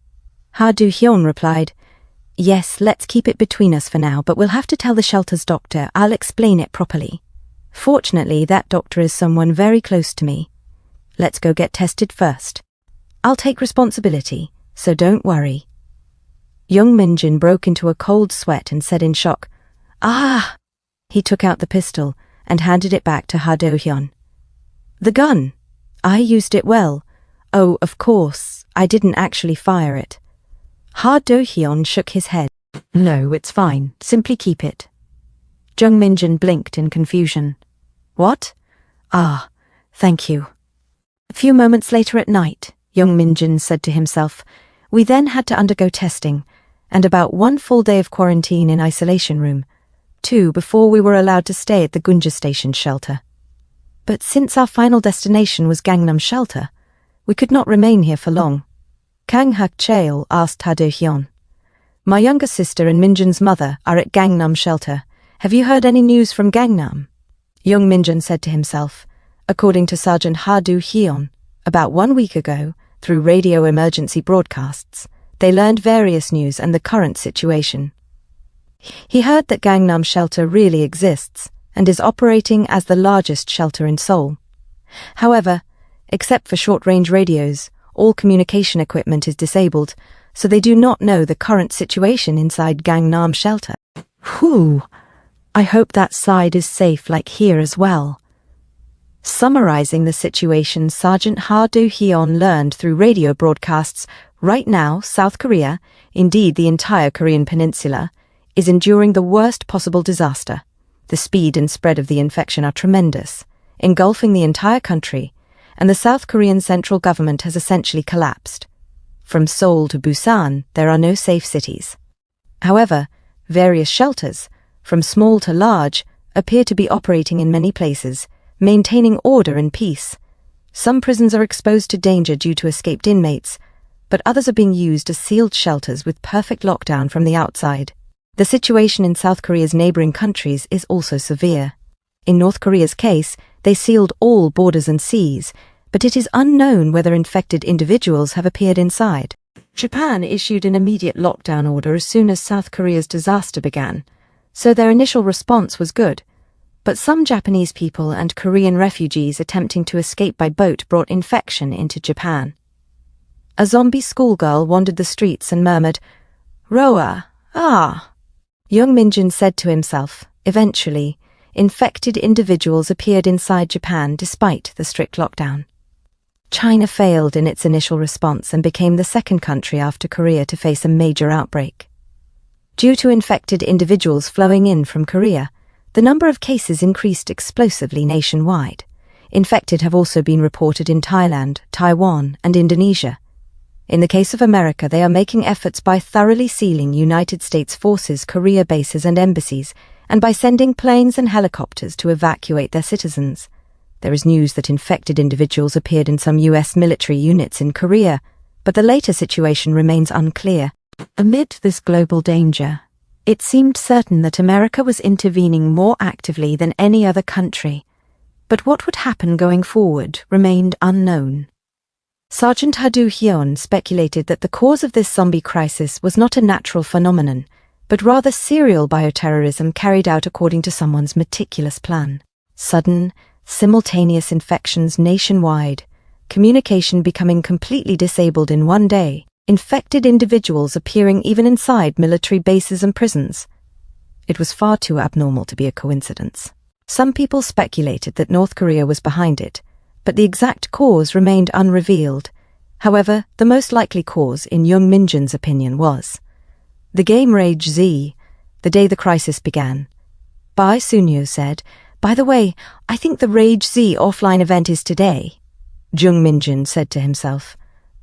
Ha Do-hyun replied, Yes, let's keep it between us for now, but we'll have to tell the shelter's doctor. I'll explain it properly. Fortunately, that doctor is someone very close to me. Let's go get tested first. I'll take responsibility, so don't worry. Jung Min-jun broke into a cold sweat and said in shock, Ah! He took out the pistol and handed it back to Ha Do-hyun. The gun. I used it well. Oh, of course, I didn't actually fire it. Ha Do-hyun shook his head. No, it's fine. Simply keep it. Jung Min-jun blinked in confusion. What? Ah, thank you. A few moments later at night, Jung Min-jun said to himself, We then had to undergo testing, and about 1 full day of quarantine in isolation room, 2 before we were allowed to stay at the Gunja Station shelter. But since our final destination was Gangnam shelter, we could not remain here for long. Kang Hakchol asked Ha Do-hyun, My younger sister and Min-jun's mother are at Gangnam shelter. Have you heard any news from Gangnam? Jung Min-jun said to himself, According to Sergeant Ha Do-hyun, about 1 week ago, through radio emergency broadcasts, they learned various news and the current situation. He heard that Gangnam shelter really exists and is operating as the largest shelter in Seoul. However, except for short-range radios, all communication equipment is disabled, so they do not know the current situation inside Gangnam shelter. Whew! I hope that side is safe like here as well. Summarizing the situation, Sergeant Ha Do-hyun learned through radio broadcasts, right now South Korea, indeed the entire Korean peninsula, is enduring the worst possible disaster. The speed and spread of the infection are tremendous, engulfing the entire country, and the South Korean central government has essentially collapsed. From Seoul to Busan, there are no safe cities. However, various shelters, from small to large, appear to be operating in many places, maintaining order and peace. Some prisons are exposed to danger due to escaped inmates, but others are being used as sealed shelters with perfect lockdown from the outside. The situation in South Korea's neighboring countries is also severe. In North Korea's case, they sealed all borders and seas, but it is unknown whether infected individuals have appeared inside. Japan issued an immediate lockdown order as soon as South Korea's disaster began, so their initial response was good. But some Japanese people and Korean refugees attempting to escape by boat brought infection into Japan. A zombie schoolgirl wandered the streets and murmured, Roa, ah. Jung Min-jun said to himself, eventually, infected individuals appeared inside Japan despite the strict lockdown. China failed in its initial response and became the second country after Korea to face a major outbreak. Due to infected individuals flowing in from Korea, the number of cases increased explosively nationwide. Infected have also been reported in Thailand, Taiwan, and Indonesia. In the case of America, they are making efforts by thoroughly sealing United States forces, Korea bases and embassies, and by sending planes and helicopters to evacuate their citizens. There is news that infected individuals appeared in some U.S. military units in Korea, but the later situation remains unclear. Amid this global danger, it seemed certain that America was intervening more actively than any other country, but what would happen going forward remained unknown. Sergeant Ha Do-hyun speculated that the cause of this zombie crisis was not a natural phenomenon, but rather serial bioterrorism carried out according to someone's meticulous plan. Sudden, simultaneous infections nationwide, communication becoming completely disabled in one day, infected individuals appearing even inside military bases and prisons. It was far too abnormal to be a coincidence. Some people speculated that North Korea was behind it, but the exact cause remained unrevealed. However, the most likely cause, in Jung Minjun's opinion, was the game Rage Z, the day the crisis began. Bai Sunyo said, "By the way, I think the Rage Z offline event is today." Jung Minjun said to himself,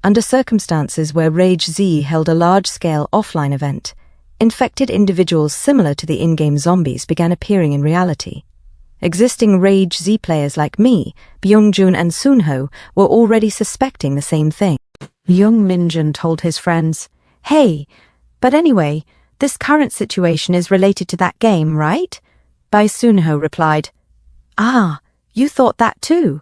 under circumstances where Rage Z held a large-scale offline event, infected individuals similar to the in-game zombies began appearing in reality. Existing Rage Z players like me, Byung-jun and Sunho, were already suspecting the same thing. Jung Minjun told his friends, "Hey, but anyway, this current situation is related to that game, right?" Bai Sunho replied, "Ah, you thought that too?"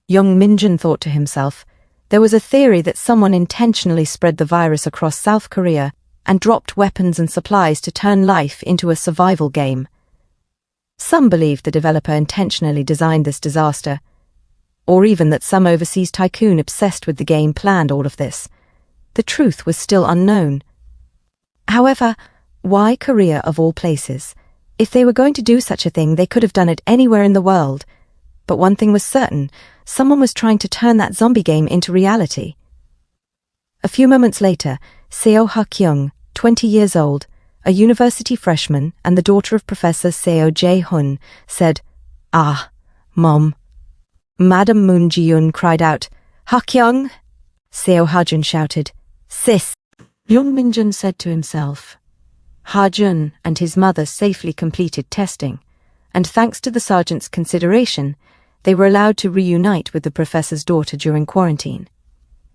Jung Minjun thought to himself, there was a theory that someone intentionally spread the virus across South Korea and dropped weapons and supplies to turn life into a survival game. Some believed the developer intentionally designed this disaster, or even that some overseas tycoon obsessed with the game planned all of this. The truth was still unknown. However, why Korea of all places? If they were going to do such a thing, they could have done it anywhere in the world. But one thing was certain, someone was trying to turn that zombie game into reality. A few moments later, Seo Ha-kyung, 20 years old, a university freshman and the daughter of Professor Seo Jae-hun, said, "Ah, Mom." Madam Moon Ji-yoon cried out, "Ha-kyung!" Seo Ha-jun shouted, "Sis!" Jung Minjun said to himself. Ha-jun and his mother safely completed testing, and thanks to the sergeant's consideration, they were allowed to reunite with the professor's daughter during quarantine.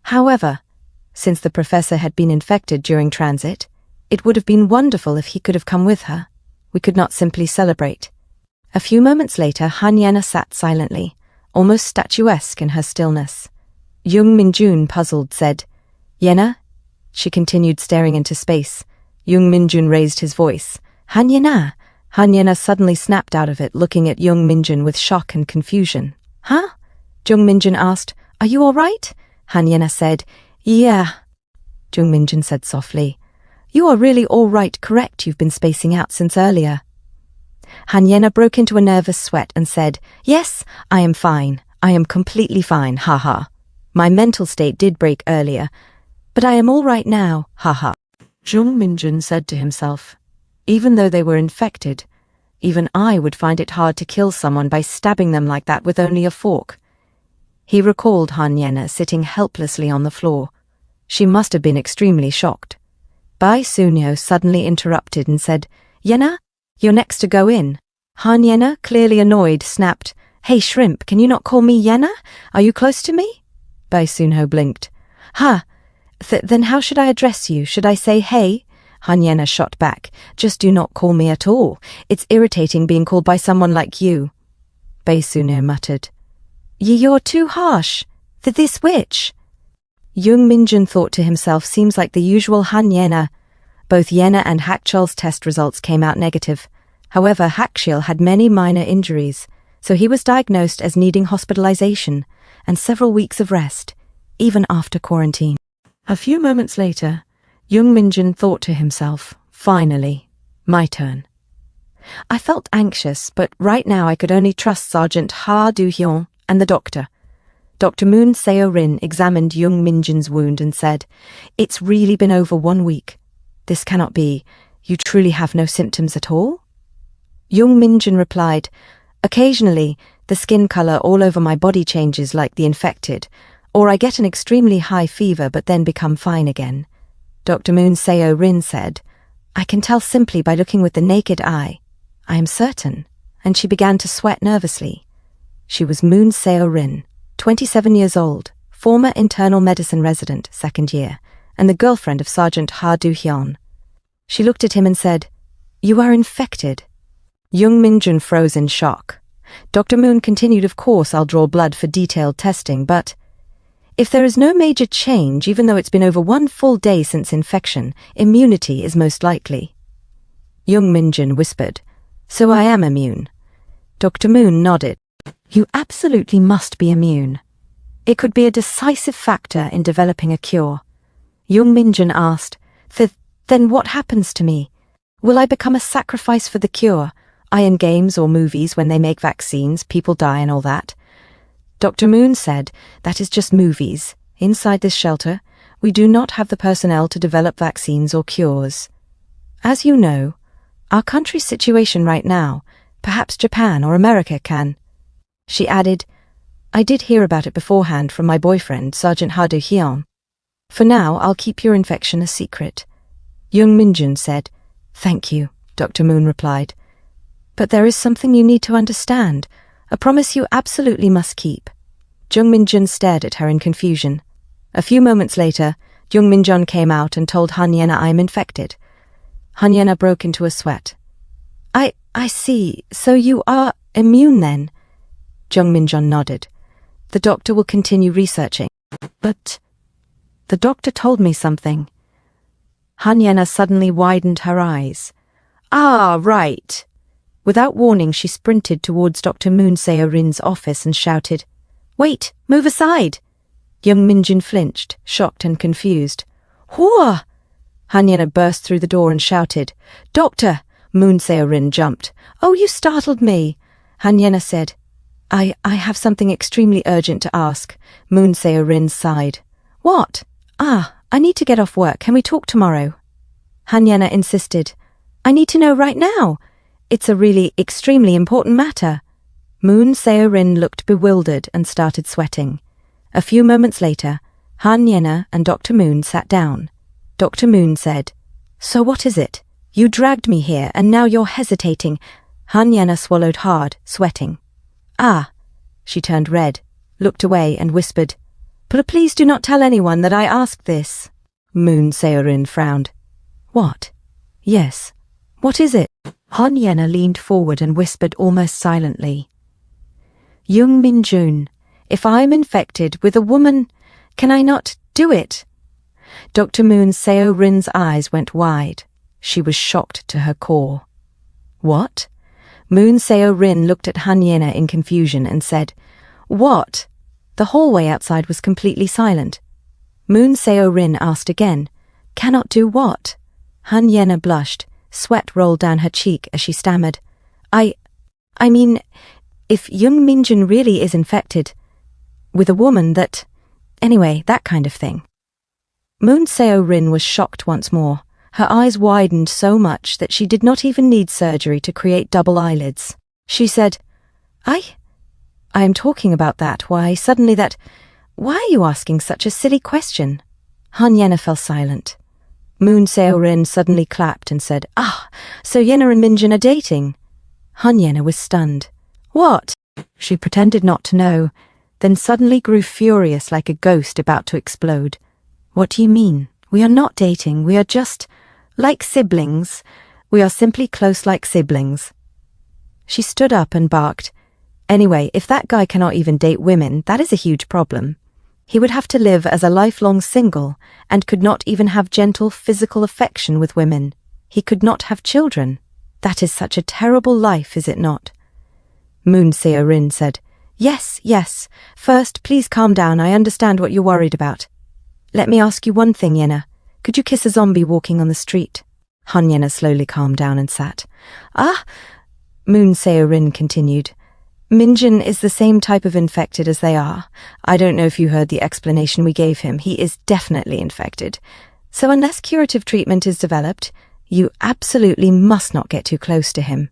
However, since the professor had been infected during transit, it would have been wonderful if he could have come with her. We could not simply celebrate. A few moments later, Han Yena sat silently, almost statuesque in her stillness. Jung Minjun, puzzled, said, "Yena?" She continued staring into space. Jung Minjun raised his voice. "Han Yena?" Han Yena suddenly snapped out of it, looking at Jung Minjun with shock and confusion. "Huh?" Jung Minjun asked. "Are you all right?" Han Yena said, "Yeah." Jung Minjun said softly, "You are really all right, correct? You've been spacing out since earlier." Han Yena broke into a nervous sweat and said, "Yes, I am fine. I am completely fine, haha. My mental state did break earlier, but I am all right now, haha." Jung Minjun said to himself, even though they were infected, even I would find it hard to kill someone by stabbing them like that with only a fork. He recalled Han Yena sitting helplessly on the floor. She must have been extremely shocked. Bai Sunyo suddenly interrupted and said, "Yena, you're next to go in." Han Yena, clearly annoyed, snapped, "Hey Shrimp, can you not call me Yena? Are you close to me?" Bai Sunho blinked. Then how should I address you? Should I say hey?" Han Yena shot back, "Just do not call me at all. It's irritating being called by someone like you." Bai Sunho muttered, "You're too harsh. This witch." Jung Minjun thought to himself, seems like the usual Han Yena. Both Yena and Hakchul's test results came out negative. However, Hakchul had many minor injuries, so he was diagnosed as needing hospitalization and several weeks of rest, even after quarantine. A few moments later, Jung Minjun thought to himself, finally, my turn. I felt anxious, but right now I could only trust Sergeant Ha Do-hyun and the doctor. Dr. Moon Seo-rin examined Jung Minjun's wound and said, "It's really been over 1 week. This cannot be. You truly have no symptoms at all?" Jung Minjun replied, "Occasionally, the skin color all over my body changes like the infected, or I get an extremely high fever but then become fine again." Dr. Moon Seo-rin said, "I can tell simply by looking with the naked eye. I am certain," and she began to sweat nervously. She was Moon Seo-rin, 27 years old, former internal medicine resident, 2nd year, and the girlfriend of Sergeant Ha Do-hyun. She looked at him and said, "You are infected." Jung Minjun froze in shock. Dr. Moon continued, "Of course I'll draw blood for detailed testing, but if there is no major change, even though it's been over 1 full day since infection, immunity is most likely." Jung Minjun whispered. So I am immune. Dr. Moon nodded. You absolutely must be immune. It could be a decisive factor in developing a cure. Jung Minjun asked, Then what happens to me? Will I become a sacrifice for the cure? In games or movies when they make vaccines, people die and all that. Dr. Moon said, that is just movies. Inside this shelter, we do not have the personnel to develop vaccines or cures. As you know, our country's situation right now, perhaps Japan or America can. She added, I did hear about it beforehand from my boyfriend, Sergeant Ha Do-hyun. For now, I'll keep your infection a secret. Jung Minjun said, Thank you, Dr. Moon replied. But there is something you need to understand, a promise you absolutely must keep. Jung Minjun stared at her in confusion. A few moments later, Jung Minjun came out and told Han-yena I'm infected. Han-yena broke into a sweat. I see, so you are immune then? Jung Minjun nodded. The doctor will continue researching. But the doctor told me something. Han-yena suddenly widened her eyes. Ah, right. Without warning, she sprinted towards Dr. Moon Seo-rin's office and shouted, Wait, move aside! Jung Minjun flinched, shocked and confused. Hua! Han-yena burst through the door and shouted, Doctor! Moon Seo-rin jumped. Oh, you startled me! Han-yena said, I have something extremely urgent to ask. Moon Seo-rin sighed. What? I need to get off work. Can we talk tomorrow? Han-yena insisted. I need to know right now. It's a really extremely important matter. Moon Seo-rin looked bewildered and started sweating. A few moments later, Han-yena and Dr. Moon sat down. Dr. Moon said, So what is it? You dragged me here and now you're hesitating. Han-yena swallowed hard, sweating. She turned red, looked away and whispered, Please do not tell anyone that I asked this. Moon Seo-rin frowned. What? Yes. What is it? Han-yena leaned forward and whispered almost silently. Jung Minjun, if I'm infected with a woman, can I not do it? Dr. Moon Seo-rin's eyes went wide. She was shocked to her core. What? Moon Seo-rin looked at Han-yena in confusion and said, What? The hallway outside was completely silent. Moon Seo-rin asked again, Cannot do what? Han-yena blushed. Sweat rolled down her cheek as she stammered. I mean, if Jung Minjun really is infected with a woman that... Anyway, that kind of thing. Moon Seo-rin was shocked once more. Her eyes widened so much that she did not even need surgery to create double eyelids. She said, I am talking about that. Why are you asking such a silly question? Han-yena fell silent. Moon Seo-rin suddenly clapped and said, So Yena and Minjun are dating? Han-yena was stunned. What? She pretended not to know, then suddenly grew furious like a ghost about to explode. What do you mean? We are not dating, we are just like siblings. We are simply close like siblings. She stood up and barked. Anyway, if that guy cannot even date women, that is a huge problem. He would have to live as a lifelong single and could not even have gentle physical affection with women. He could not have children. That is such a terrible life, is it not? Moon Seo-rin said, Yes. First, please calm down. I understand what you're worried about. Let me ask you one thing, Yena. Could you kiss a zombie walking on the street? Han-yena slowly calmed down and sat. Moon Seo-rin continued. Minjun is the same type of infected as they are. I don't know if you heard the explanation we gave him. He is definitely infected. So unless curative treatment is developed, you absolutely must not get too close to him.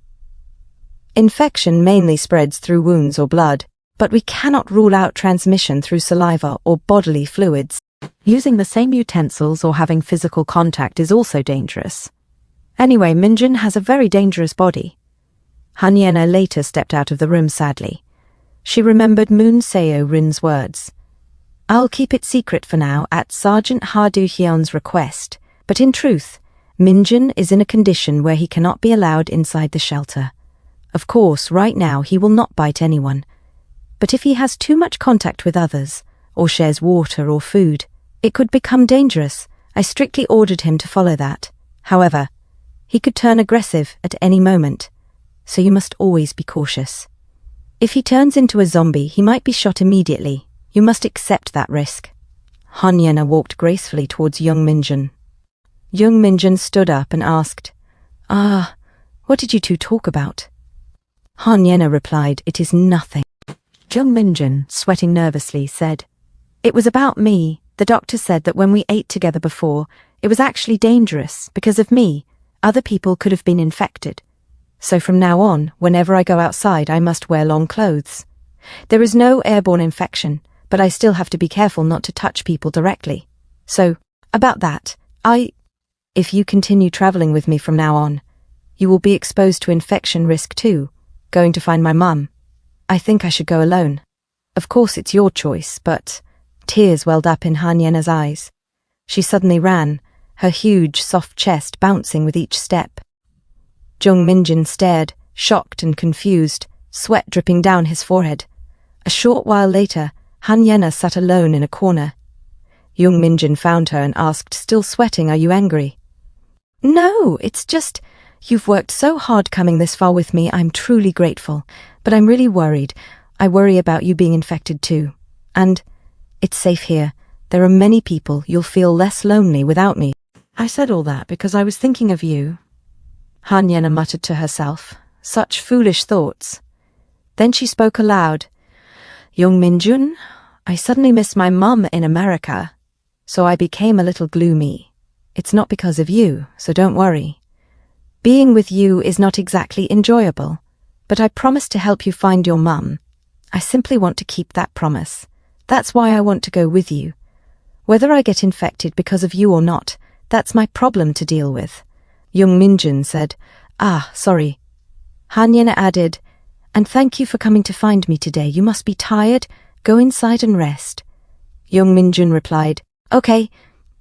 Infection mainly spreads through wounds or blood, but we cannot rule out transmission through saliva or bodily fluids. Using the same utensils or having physical contact is also dangerous. Anyway, Minjun has a very dangerous body. Han-yena later stepped out of the room sadly. She remembered Moon Seo-rin's words. I'll keep it secret for now at Sergeant Ha Do-hyun's request, but in truth, Minjun is in a condition where he cannot be allowed inside the shelter. Of course, right now he will not bite anyone. But if he has too much contact with others, or shares water or food, it could become dangerous. I strictly ordered him to follow that. However, He could turn aggressive at any moment, so you must always be cautious. If he turns into a zombie, he might be shot immediately. You must accept that risk. Han Yena walked gracefully towards Jung Minjun. Jung Minjun stood up and asked, what did you two talk about? Han Yena replied, "It is nothing." Jung Minjun, sweating nervously, said, "It was about me. The doctor said that when we ate together before, it was actually dangerous. Because of me, other people could have been infected. So from now on, whenever I go outside, I must wear long clothes. There is no airborne infection, but I still have to be careful not to touch people directly. So, about that, if you continue traveling with me from now on, you will be exposed to infection risk too, going to find my mum. I think I should go alone. Of course it's your choice, but..." Tears welled up in Han Yena's eyes. She suddenly ran, her huge, soft chest bouncing with each step. Jung Minjun stared, shocked and confused, sweat dripping down his forehead. A short while later, Han Yena sat alone in a corner. Jung Minjun found her and asked, still sweating, "Are you angry?" "No, it's just, you've worked so hard coming this far with me. I'm truly grateful, but I'm really worried. I worry about you being infected too. And it's safe here. There are many people. You'll feel less lonely without me." "I said all that because I was thinking of you," Han Yena muttered to herself. Such foolish thoughts. Then she spoke aloud. "Jung Minjun, I suddenly missed my mum in America, so I became a little gloomy. It's not because of you, so don't worry. Being with you is not exactly enjoyable, but I promise to help you find your mum. I simply want to keep that promise. That's why I want to go with you. Whether I get infected because of you or not, that's my problem to deal with." Jung Minjun said, "Sorry." Han Yena added, "And thank you for coming to find me today. You must be tired. Go inside and rest." Jung Minjun replied, "Okay."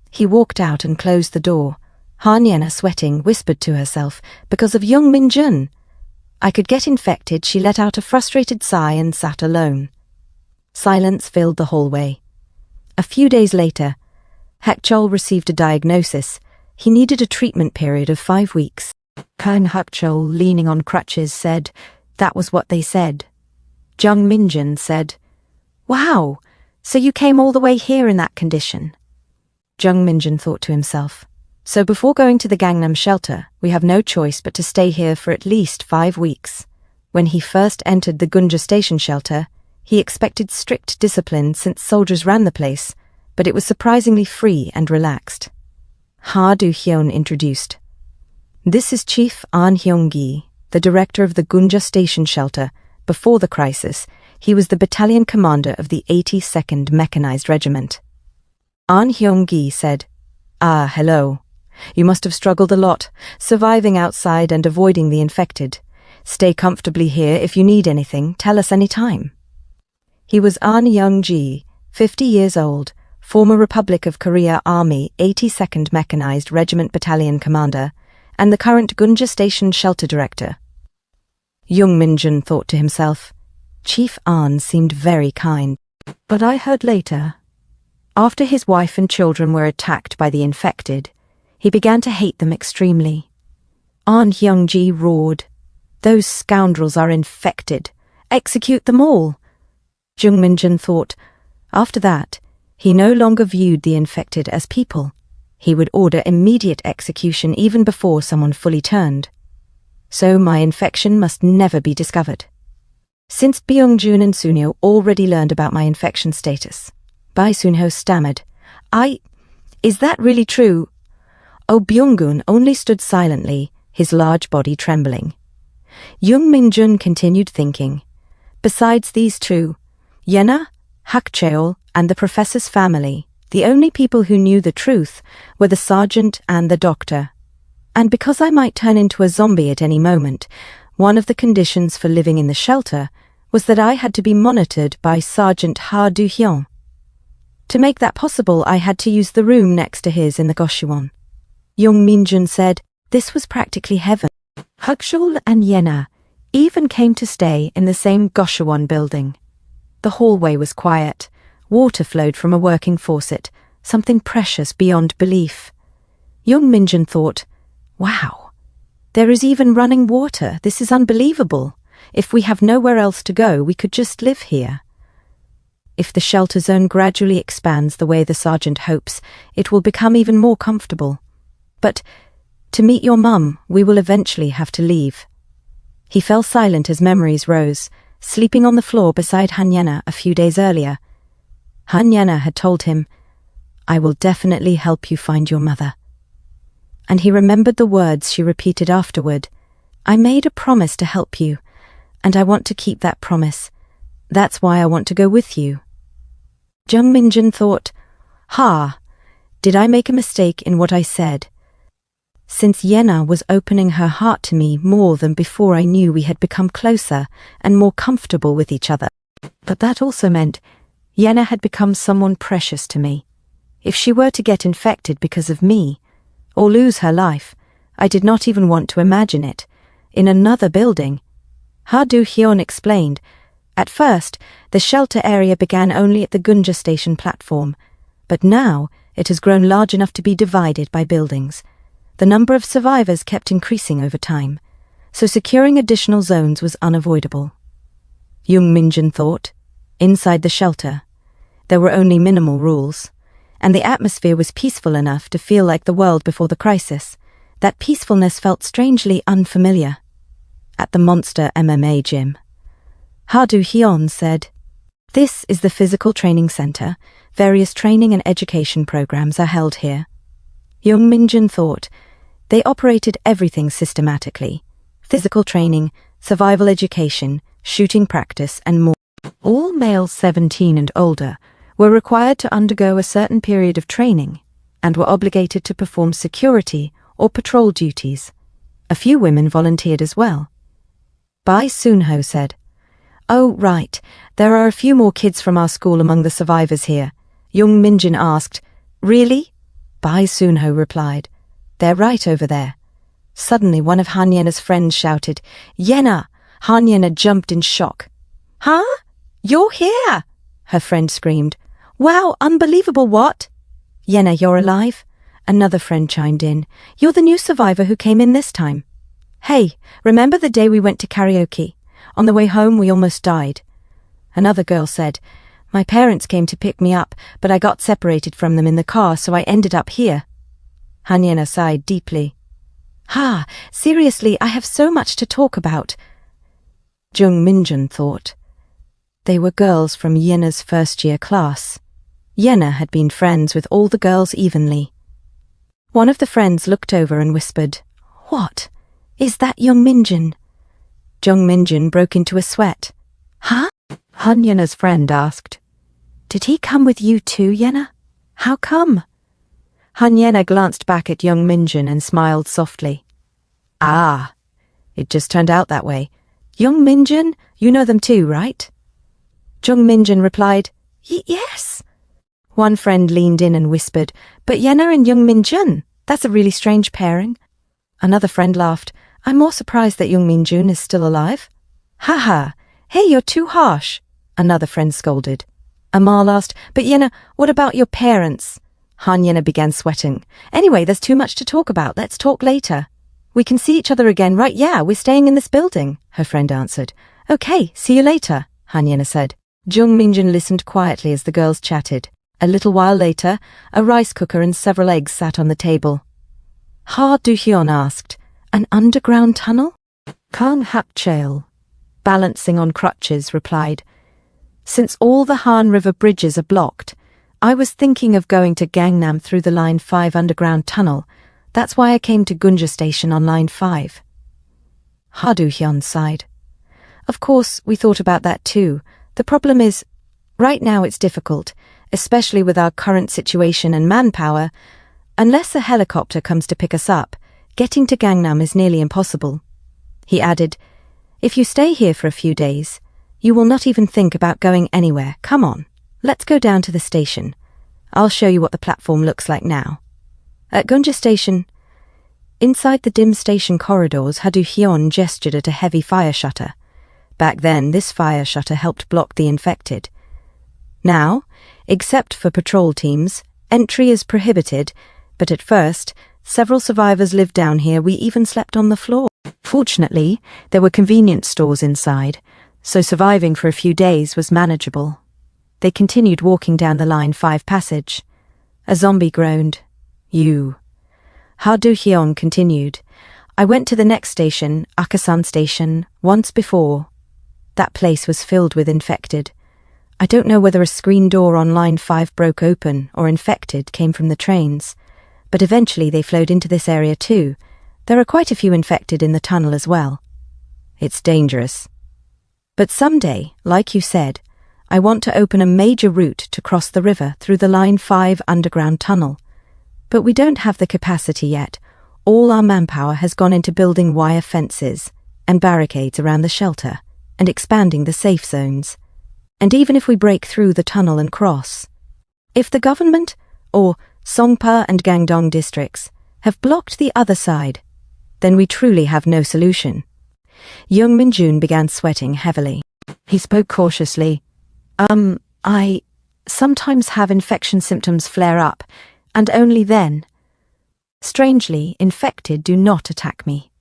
He walked out and closed the door. Han Yena, sweating, whispered to herself, "Because of Jung Minjun. I could get infected." She let out a frustrated sigh and sat alone. Silence filled the hallway. A few days later, Hakchol received a diagnosis. He needed a treatment period of 5 weeks. Kan Hakchol, leaning on crutches, said, "That was what they said." Jung Minjun said, "Wow, so you came all the way here in that condition." Jung Minjun thought to himself, "So before going to the Gangnam shelter, we have no choice but to stay here for at least 5 weeks. When he first entered the Gunja station shelter, he expected strict discipline since soldiers ran the place, but it was surprisingly free and relaxed. Ha Du-hyun introduced. "This is Chief An Hyung-gi, the director of the Gunja station shelter. Before the crisis, he was the battalion commander of the 82nd Mechanized Regiment." An Hyung-gi said, "Hello. You must have struggled a lot, surviving outside and avoiding the infected. Stay comfortably here. If you need anything, tell us any time." He was An Young-ji, 50 years old, former Republic of Korea Army 82nd Mechanized Regiment Battalion Commander, and the current Gunja Station Shelter Director. Jung Minjun thought to himself, "Chief An seemed very kind, but I heard later, after his wife and children were attacked by the infected, he began to hate them extremely." An Hyung-ji roared, "Those scoundrels are infected. Execute them all." Jung Minjun thought, after that, he no longer viewed the infected as people. He would order immediate execution even before someone fully turned. So my infection must never be discovered. Since Byung-jun and Sunho already learned about my infection status, Bai Sunho stammered, Is that really true?" Oh Byung-gun only stood silently, his large body trembling. Jung Minjun continued thinking. Besides these two, Yena, Hakcheol, and the professor's family, the only people who knew the truth were the sergeant and the doctor. And because I might turn into a zombie at any moment, one of the conditions for living in the shelter was that I had to be monitored by Sergeant Ha Du-hyun. To make that possible, I had to use the room next to his in the Goshuon. Jung Minjun said, "This was practically heaven." Hakchol and Yena even came to stay in the same Goshuon building. The hallway was quiet. Water flowed from a working faucet, something precious beyond belief. Jung Minjun thought, "Wow, There is even running water. This is unbelievable. If we have nowhere else to go, we could just live here. If the shelter zone gradually expands the way the sergeant hopes, it will become even more comfortable. But to meet your mum, we will eventually have to leave. He fell silent as memories rose, sleeping on the floor beside Hanyana a few days earlier. Hanyana had told him, "I will definitely help you find your mother." And he remembered the words she repeated afterward. "I made a promise to help you, and I want to keep that promise. That's why I want to go with you." Jung Minjun thought, did I make a mistake in what I said? Since Yena was opening her heart to me more than before, I knew we had become closer and more comfortable with each other. But that also meant Yena had become someone precious to me. If she were to get infected because of me, or lose her life, I did not even want to imagine it. In another building, Ha Do-hyun explained, at first, the shelter area began only at the Gunja station platform, but now it has grown large enough to be divided by buildings. The number of survivors kept increasing over time, so securing additional zones was unavoidable. Jung Minjun thought, inside the shelter, there were only minimal rules, and the atmosphere was peaceful enough to feel like the world before the crisis. That peacefulness felt strangely unfamiliar. At the monster MMA gym, Ha Do-hyun said, "This is the physical training center. Various training and education programs are held here." Jung Minjun thought, they operated everything systematically. Physical training, survival education, shooting practice, and more. All males 17 and older were required to undergo a certain period of training and were obligated to perform security or patrol duties. A few women volunteered as well. Bai Soon-ho said, "Oh, right, there are a few more kids from our school among the survivors here." Jung Minjun asked, "Really?" Bai Soon-ho replied, "They're right over there." Suddenly one of Hanyena's friends shouted, "Yena!" Hanyena jumped in shock. "Huh? You're here!" her friend screamed. "Wow, unbelievable, what?" "Yena, you're alive?" Another friend chimed in. "You're the new survivor who came in this time." "Hey, remember the day we went to karaoke? On the way home we almost died." Another girl said, "My parents came to pick me up, but I got separated from them in the car, so I ended up here." Hanyena sighed deeply. Seriously, I have so much to talk about." Jung Minjun thought. They were girls from Yena's first-year class. Yena had been friends with all the girls evenly. One of the friends looked over and whispered, "What? Is that Jung Minjun?" Jung Minjun broke into a sweat. "Huh?" Hanyena's friend asked. "Did he come with you too, Yena? How come?" Hanyena glanced back at Jung Minjun and smiled softly. It just turned out that way. Jung Minjun, you know them too, right?" Jung Minjun replied, "Yes." One friend leaned in and whispered, "But Yena and Jung Minjun, that's a really strange pairing." Another friend laughed, "I'm more surprised that Jung Minjun is still alive." Hey, you're too harsh," another friend scolded. Amal asked, "But Yena, what about your parents?" Hanyena began sweating. "Anyway, there's too much to talk about. Let's talk later." "We can see each other again, right? Yeah, we're staying in this building," her friend answered. "Okay, see you later," Hanyena said. Jung Minjun listened quietly as the girls chatted. A little while later, a rice cooker and several eggs sat on the table. Ha Do-hyun asked, "An underground tunnel?" Kang Hap-cheol, balancing on crutches, replied, "Since all the Han River bridges are blocked, I was thinking of going to Gangnam through the Line 5 underground tunnel. That's why I came to Gunja Station on Line 5. Ha Do-hyun sighed. "Of course, we thought about that too. The problem is, right now it's difficult, especially with our current situation and manpower. Unless a helicopter comes to pick us up, getting to Gangnam is nearly impossible." He added, "If you stay here for a few days, you will not even think about going anywhere. Come on, let's go down to the station. I'll show you what the platform looks like now." At Gunja Station, inside the dim station corridors, Ha Do-hyun gestured at a heavy fire shutter. Back then, this fire shutter helped block the infected. Now, except for patrol teams, entry is prohibited, but at first, Several survivors lived down here. We even slept on the floor. Fortunately, there were convenience stores inside, so surviving for a few days was manageable. They continued walking down the line 5 passage. A zombie groaned. You. Ha-do-hyun continued. I went to the next station, Akasan Station, once before. That place was filled with infected. I don't know whether a screen door on line 5 broke open or infected came from the trains, but eventually they flowed into this area too. There are quite a few infected in the tunnel as well. It's dangerous. But someday, like you said, I want to open a major route to cross the river through the line 5 underground tunnel. But we don't have the capacity yet. All our manpower has gone into building wire fences and barricades around the shelter and expanding the safe zones. And even if we break through the tunnel and cross, if the government, or Songpa and Gangdong districts, have blocked the other side, then we truly have no solution. Jung Min-jun began sweating heavily. He spoke cautiously. I sometimes have infection symptoms flare up, and only then. Strangely, infected do not attack me.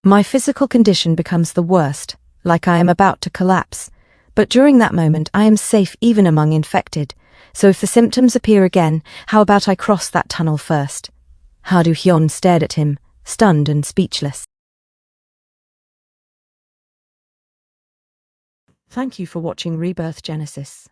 My physical condition becomes the worst, like I am about to collapse, but during that moment I am safe even among infected, so if the symptoms appear again, how about I cross that tunnel first? Ha-do-hyun stared at him, stunned and speechless. Thank you for watching Rebirth Genesis.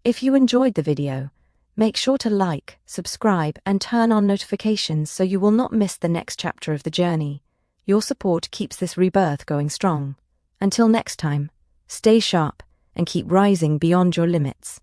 If you enjoyed the video, make sure to like, subscribe, and turn on notifications so you will not miss the next chapter of the journey. Your support keeps this rebirth going strong. Until next time, stay sharp and keep rising beyond your limits.